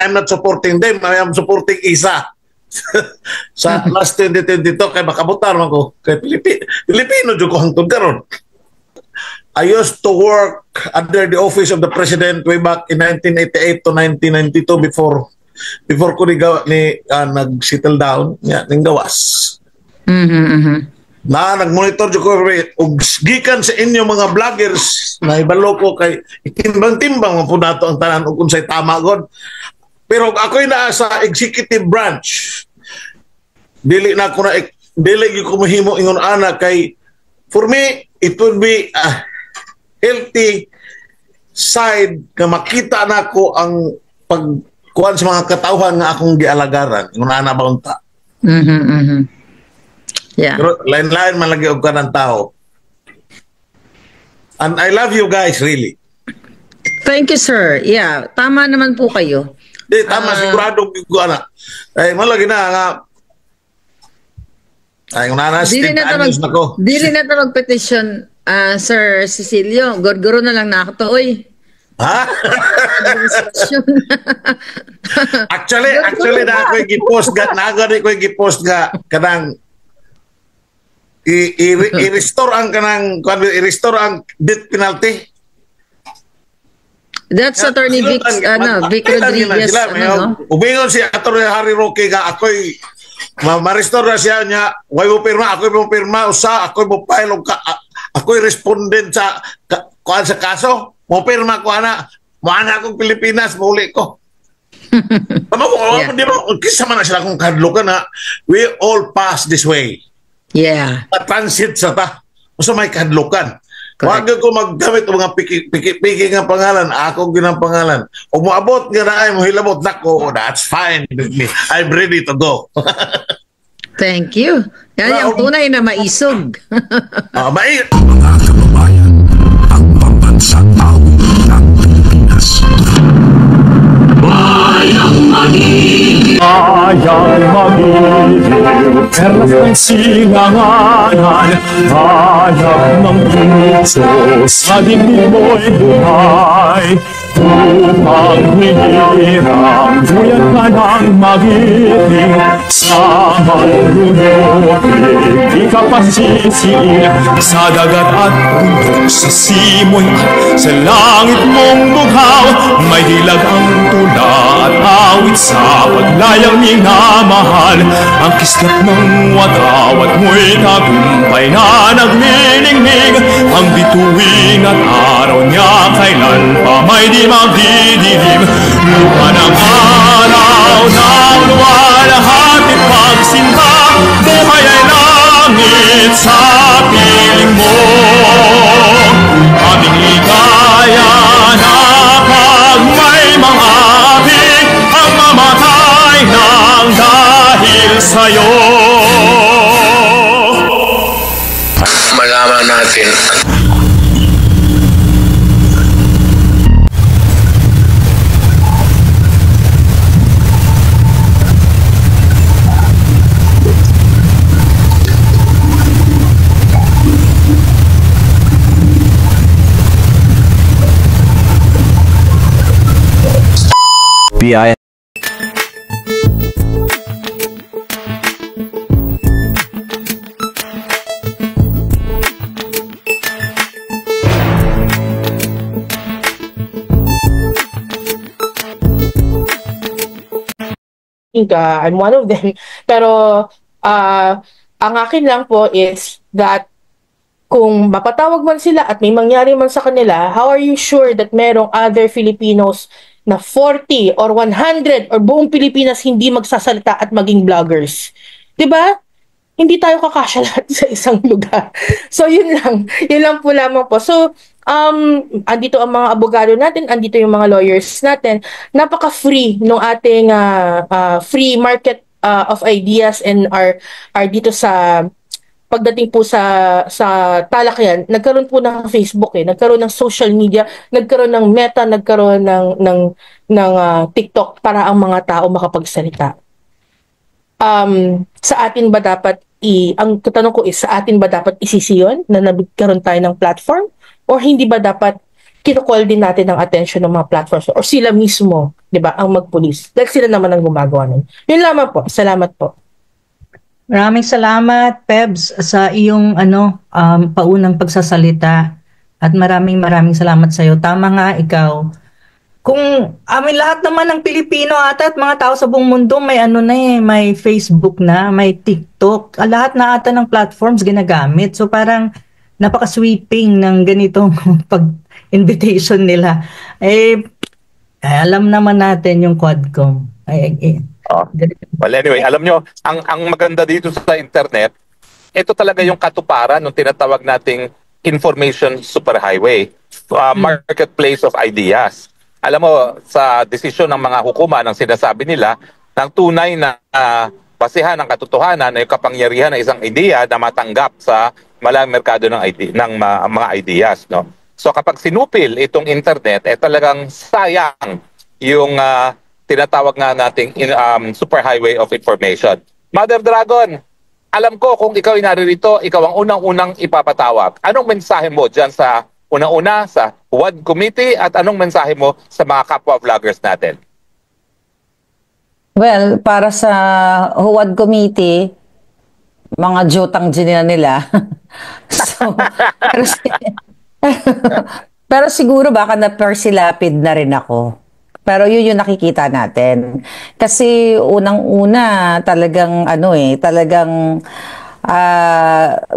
I'm not supporting them, I am supporting isa. Sa last 2022 kay makabutar man ko kay Pilipino jud ko hangtod karon. I used to work under the office of the president way back in 1988 to 1992 before ko nag-settle down ning gawas. Na nag-monitor jud ko og gikan sa inyo mga vloggers na ibalo ko kay itimbang-timbang man pud nato ang tanan ug unsay tama god. Pero ako'y naa sa executive branch. Dili ko mahimo ingon ana kay for me it would be a healthy side nga makita nako ang pagkuan sa mga katawhan nga akong gialagaran. Ingon ana ba unta? Yeah. Pero lain-lain man lagi og kanang tao. And I love you guys really. Thank you, sir. Yeah, tama naman po kayo. Di, tama, sigurado ko ana. Ay, malagi na nga. Ay, dili na ito mag-petition, Sir Cecilio. Gurguro na lang na ako to, oy. Ha? actually, na ako'y gipost nga, kanang i-restore ang death penalty. That's Attorney Vic Rodriguez. Ubingon si Attorney Harry Roque nga ako'y ma-restore na siya niya. Huwag mo pirma, ako'y mo pirma. Usa, ako'y mo file. Ako'y respondent sa kuan sa kaso. Mo pirma ko ana. Maana akong Pilipinas. Muli ko. Ano ko? Di ba? Kisa man na sila kung kadlukan na we all pass this way. Yeah. Transit sa ta. Usa may kadlukan. Wag ko maggamit ng mga piki nga pangalan, ako ginang pangalan. O moabot nga na ay mo hilabot nako, that's fine with me. I'm ready to go. Thank you. Yan yung tunay na maisog. Mga kababayan, ang pambansang tao ng Pilipinas. Bayang magiging, perlas ng silanganan, hayag ng puso sa dingding mo'y buhay. Upang hirang buyan ka ng magiting, sa malulutin di ka pasisiin. Sa dagat at bundok, sa simoy at sa langit mong bughaw, may dilag ang tula at awit sa paglayang minamahal. Ang kislap ng watawat mo'y tagumpay na nagniningning, ang bituin at araw niya kailan pa may di magdidilim. Luha ng araw ng luwalhati pagsimba, buhay ay langit sa piling mo. Aming ligaya na pag may mga api ang mamatay ng dahil sa'yo. Malaman natin BI. I'm one of them. Pero ang akin lang po is that kung mapatawag man sila at may mangyari man sa kanila, how are you sure that merong other Filipinos na 40 or 100 or buong Pilipinas hindi magsasalita at maging vloggers? 'Di ba? Hindi tayo kakasya lahat sa isang lugar. So yun lang po lamang po. So andito ang mga abogado natin, andito yung mga lawyers natin. Napaka-free nung ating free market of ideas and are dito sa pagdating po sa talakayan. Nagkaroon po ng Facebook nagkaroon ng social media, nagkaroon ng Meta, nagkaroon ng TikTok para ang mga tao makapagsalita. Sa atin ba dapat ang tanong ko is, sa atin ba dapat isisiyon na nagkaroon tayo ng platform, or hindi ba dapat kinukol din natin ang attention ng mga platforms or sila mismo 'di ba, ang magpulis. Dahil sila naman ang gumagawa nun. Yun lamang po. Salamat po. Maraming salamat, Pebs, sa iyong paunang pagsasalita. At maraming salamat sa iyo. Tama nga ikaw. Kung lahat naman ng Pilipino ata at mga tao sa buong mundo may may Facebook na, may TikTok. Lahat na ata ng platforms ginagamit. So parang napaka-sweeping ng ganitong pag-invitation nila. Alam naman natin yung Quadcom. Well, anyway, alam nyo, ang maganda dito sa internet, ito talaga yung katuparan ng tinatawag nating information superhighway, marketplace of ideas. Alam mo, sa desisyon ng mga hukuma, ng sinasabi nila, ng tunay na basehan ng katotohanan ay kapangyarihan ng isang ideya na matanggap sa malang merkado ng mga ideas. No? So kapag sinupil itong internet, talagang sayang yung tinatawag nga nating superhighway of information. Mother Dragon, alam ko kung ikaw ay naririto, ikaw ang unang-unang ipapatawag. Anong mensahe mo dyan sa unang-una sa WAD Committee at anong mensahe mo sa mga kapwa vloggers natin? Well, para sa WAD Committee, mga jotang nila. So, pero siguro baka na-persilapid na rin ako. Pero yun yung nakikita natin. Kasi unang-una talagang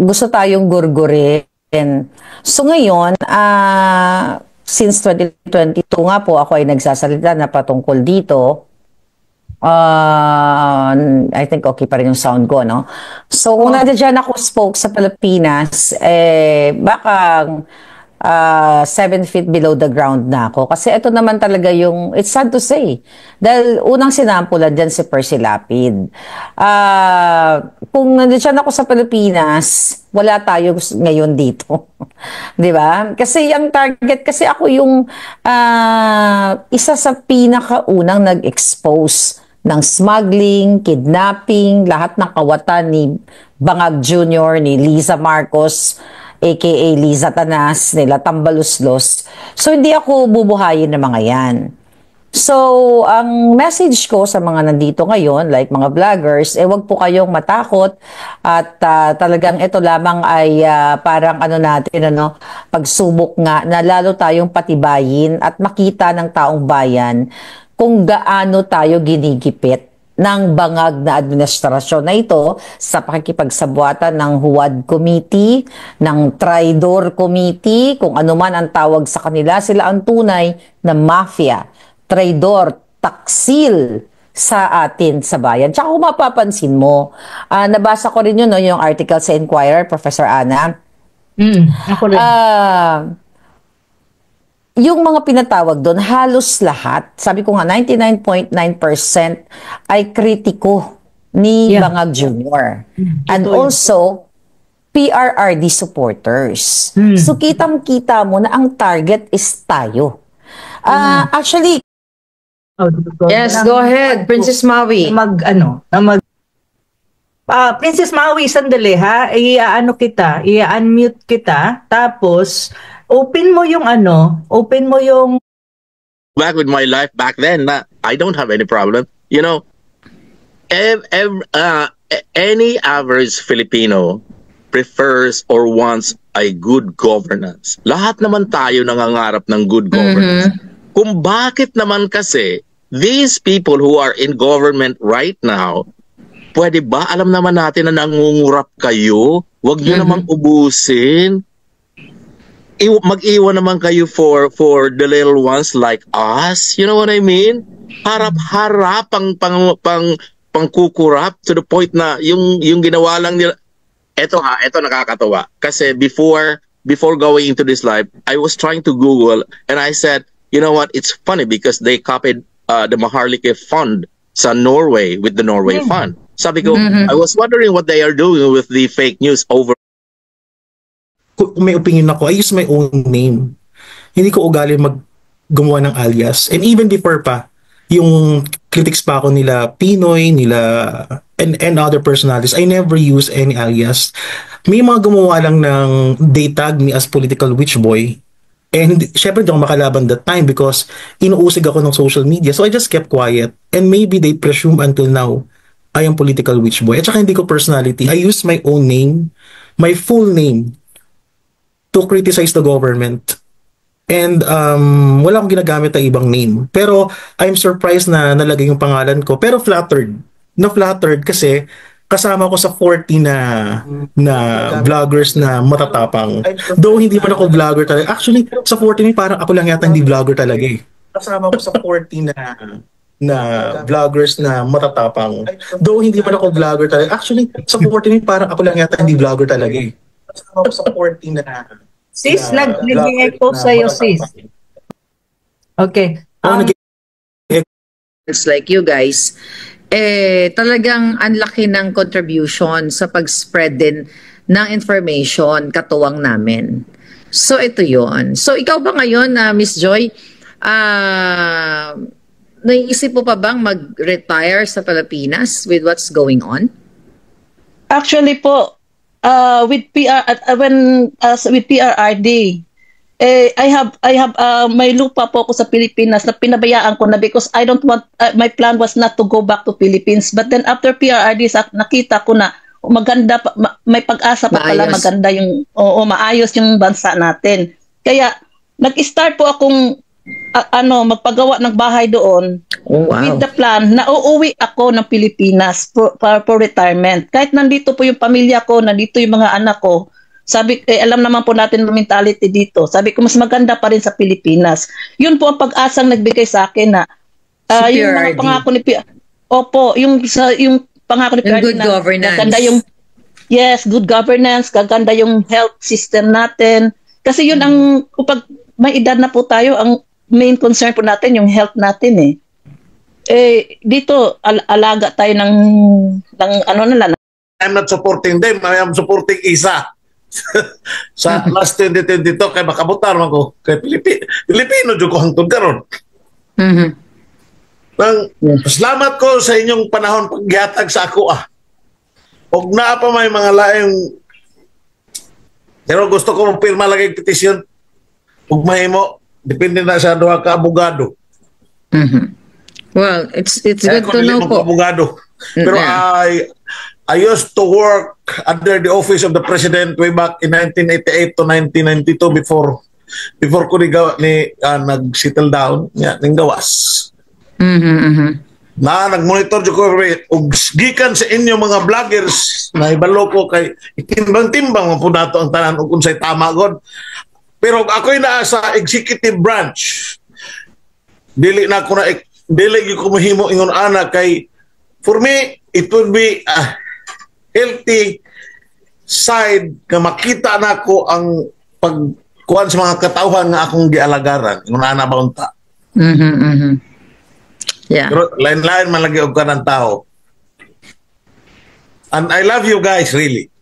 gusto tayong gurgurin. So ngayon, since 2022 nga po ako ay nagsasalita na patungkol dito. I think okay pa rin yung sound ko, no? So kung nandiyan ako spoke sa Pilipinas, baka 7 feet below the ground na ako. Kasi ito naman talaga yung, it's sad to say. Dahil unang sinampulan dyan si Percy Lapid. Kung nandiyan ako sa Pilipinas, wala tayo ngayon dito. Di ba? Kasi ang target, kasi ako yung isa sa pinakaunang nag-expose ng smuggling, kidnapping, lahat ng kawatan ni Bangag Jr., ni Liza Marcos, aka Liza Tanas, nila Tambaluslos. So, hindi ako bubuhayin ng mga yan. So, ang message ko sa mga nandito ngayon, like mga vloggers, wag po kayong matakot at talagang ito lamang ay parang pagsubok nga na lalo tayong patibayin at makita ng taong bayan kung gaano tayo ginigipit ng bangag na administrasyon na ito sa pakikipagsabuatan ng Huwad Committee, ng Traidor Committee, kung ano man ang tawag sa kanila, sila ang tunay na mafia, traidor, taksil sa atin sa bayan. Tsaka kung mapapansin mo, nabasa ko rin yun, no, yung article sa Inquirer, Professor Ana. Ako rin. Yung mga pinatawag doon, halos lahat, sabi ko nga, 99.9% ay kritiko ni Bangag Jr. And also, PRRD supporters. So, kitang-kita mo na ang target is tayo. Actually, yes, go ahead, Princess Maui. Princess Maui, sandali ha. I-unmute kita. Tapos, open mo yung back with my life back then. I don't have any problem. You know, any average Filipino prefers or wants a good governance. Lahat naman tayo nangangarap ng good governance. Kung bakit naman kasi these people who are in government right now, pwede ba? Alam naman natin na nangungurap kayo. Huwag nyo namang ubusin. Mag-iwan naman kayo for the little ones like us. You know what I mean? Harap-harap pangkukurap to the point na yung ginawa lang nila. Ito nakakatawa. Kasi before going into this live, I was trying to Google and I said, you know what? It's funny because they copied the Maharlike Fund sa Norway with the Norway Fund. Sabi ko, I was wondering what they are doing with the fake news over. Kung may opinion ako, I use my own name. Hindi ko ugali gumawa ng alias. And even before pa, yung critics pa ako nila Pinoy, and other personalities, I never use any alias. May mga gumawa lang they tag me as political witch boy. And syempre, di ako makalaban that time because inuusig ako ng social media. So I just kept quiet. And maybe they presume until now, I am political witch boy. At saka hindi ko personality. I use my own name, my full name, to criticize the government. And wala akong ginagamit na ibang name. Pero I'm surprised na nalagay yung pangalan ko. Pero flattered. Na-flattered kasi kasama ko sa 40 na vloggers na matatapang. Though hindi man ako vlogger talaga. Actually, sa 40 parang ako lang yata hindi vlogger talaga eh. Kasama ko sa 40 na vloggers na matatapang. Though hindi man ako vlogger talaga. Actually, sa 40 parang ako lang yata hindi vlogger talaga eh. Kasama ko sa 40 Sis, nag-echo sa'yo, sis. Okay. It's like you guys, talagang ang laki ng contribution sa pag-spread din ng information katuwang namin. So, ito yon. So, ikaw ba ngayon, Miss Joy, naiisip mo pa bang mag-retire sa Pilipinas with what's going on? Actually po, with PRRD, I have may lupa po ako sa Pilipinas na pinabayaan ko na because I don't want, my plan was not to go back to Philippines, but then after PRRD nakita ko na maganda, may pag-asa pa pala, maganda yung, maayos yung bansa natin. Kaya nag-start po akong magpagawa ng bahay doon with the plan na uuwi ako ng Pilipinas for retirement. Kahit nandito po yung pamilya ko, nandito yung mga anak ko, sabi, alam naman po natin ang mentality dito. Sabi ko, mas maganda pa rin sa Pilipinas. Yun po ang pag-asang nagbigay sa akin na yung mga pangako ni yung pangako ni PRRD good governance. Gaganda yung, yes, good governance, gaganda yung health system natin. Kasi yun ang, kapag may edad na po tayo, ang main concern po natin yung health natin eh. Dito, alaga tayo ng I'm not supporting them, I am supporting isa. Sa last 2022 kay makabutar man ko kay Pilipino jud ko hangtod karon. Salamat ko sa inyong panahon paggihatag sa ako Og naa pa may mga laing pero gusto ko pirma lagi petisyon. Ug mahimo depende na sa duha ka abogado. Well, it's good to know po. Abogado. Pero I used to work under the office of the president way back in 1988 to 1992 before ko nag-settle down ning gawas. Na nag-monitor jud ko og gikan sa inyo mga vloggers na ibalo ko kay itimbang-timbang po nato ang tanan ug unsay tama god. Pero ako'y naa sa executive branch. Dili ko mahimo ingon ana kay for me it would be healthy side na makita na ko ang pagkuhan sa mga katauhan nga akong gialagaran. Yung na ba unta? Yeah. Pero lain-lain man lagi og kanang tao. And I love you guys, really.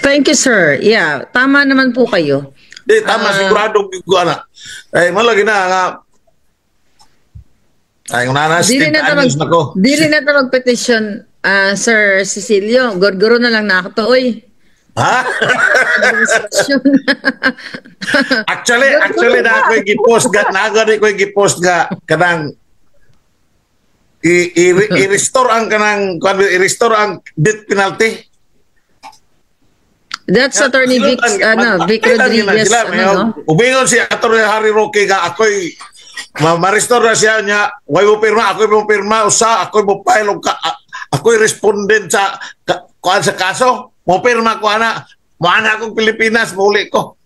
Thank you, sir. Yeah, tama naman po kayo. Tama, sigurado ko ana. Ay, malagi na nga. Ay, Dili na ta mag-petition, Sir Cecilio. Gurguro na lang na ako to, oy. Ha? actually na ako i-post nga kanang i-restore ang death penalty. That's Attorney Vic Rodriguez. Ubingon si Attorney Harry Roque nga ako'y ma-restore na siya niya. Huwag mo pirma, ako'y mo pirma. Ako'y mo file, ako'y respondent sa kuhan sa kaso. Mo pirma ko ana. Maana akong Pilipinas, muli ko.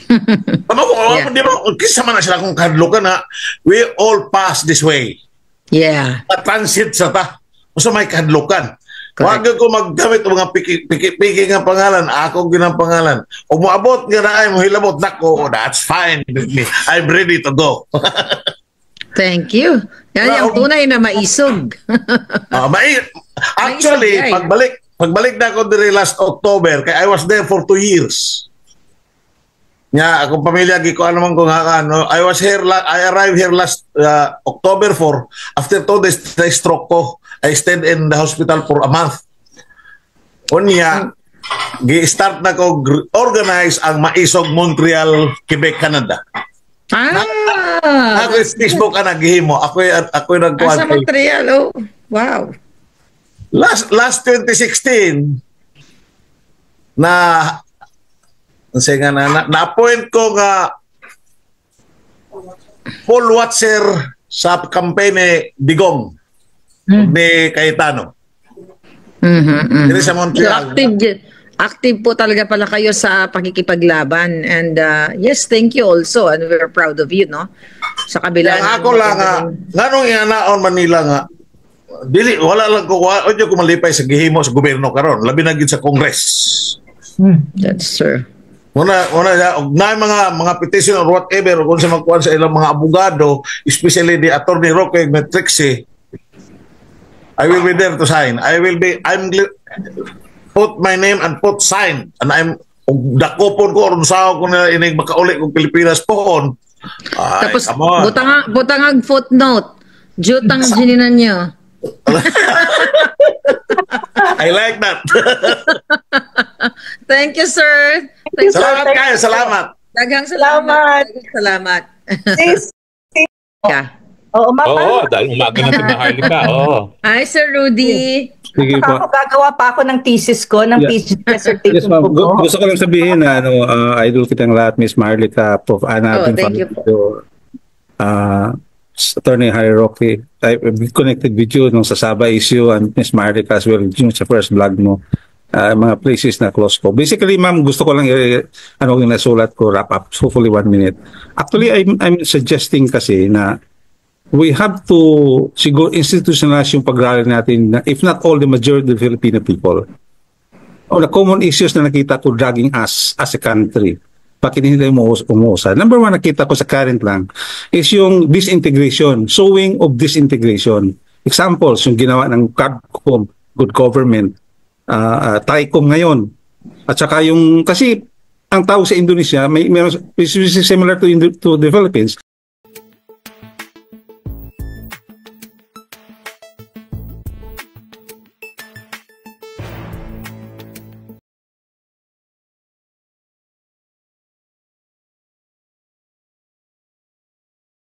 Di ba, kisa man na sila kung kadlukan na we all pass this way. Yeah. Transit sa ta. So may kadlukan. Huwag ko magdamit ng mga piki nga pangalan. Ako ginang pangalan. O moabot nga na ay mohilabot na ko. That's fine with me. I'm ready to go. Thank you. Yan yung tunay na maisog. Actually, pagbalik na ako diri last October, kay I was there for 2 years. Akong pamilya, giko naman ko nga I arrived here last October 4. After 2 days, na-stroke ko. I stayed in the hospital for a month. Unya, gi-start na ko organize ang Maisog Montreal, Quebec, Canada. Ako is Facebook ang naghihimo. Ako nagkuhan. Sa Montreal, oh. Wow. Last 2016 na-appoint ko nga poll watcher sa campaign ni Digong ni Cayetano. Dito sa Montreal. So active po talaga pala kayo sa pakikipaglaban, and yes, thank you also, and we're proud of you, no? Sa kabila ng ako lang nganong ianaon Manila nga dili wala lang ko malipay sa gihimo sa gobyerno karon, labi na gid sa Congress. That's true. Una na mga petition or whatever kung sa magkuhan sa ilang mga abogado, especially the Attorney Roque Metrixi, I will be there to sign. I'm put my name and put sign, and I'm dakopon ko oron sao ko na inig makauli kong Pilipinas pohon. Tapos butang footnote, jutang gininan niyo. I like that. Thank you, sir. Salamat kayo, salamat. Daghang salamat. Salamat. Oo, Oo, dahil umaga na si Maharlika. Oo. Hi, Sir Rudy. Sige po. Gagawa pa ako ng thesis ko, ng PhD dissertation Yes, ma'am. ko. Gusto ko lang sabihin na idol kitang lahat, Miss Maharlika, Prof. Ana, thank you po. Attorney Harry Roque. I've been connected with you nung sa Saba issue, and Miss Maharlika as well, yung sa first vlog mo. Mga places na close ko. Basically, ma'am, gusto ko lang yung nasulat ko, wrap up, hopefully 1 minute. Actually, I'm suggesting kasi na we have to siguro institutionalize yung pag-rally natin na if not all, the majority of the Filipino people. O the common issues na nakita ko dragging us as a country. Bakit hindi umuusad? Number one, nakita ko sa current lang is yung disintegration, showing of disintegration. Examples, yung ginawa ng CADCOM, Good Government, TICOM ngayon. At saka yung, kasi ang tao sa Indonesia, may similar to the Philippines,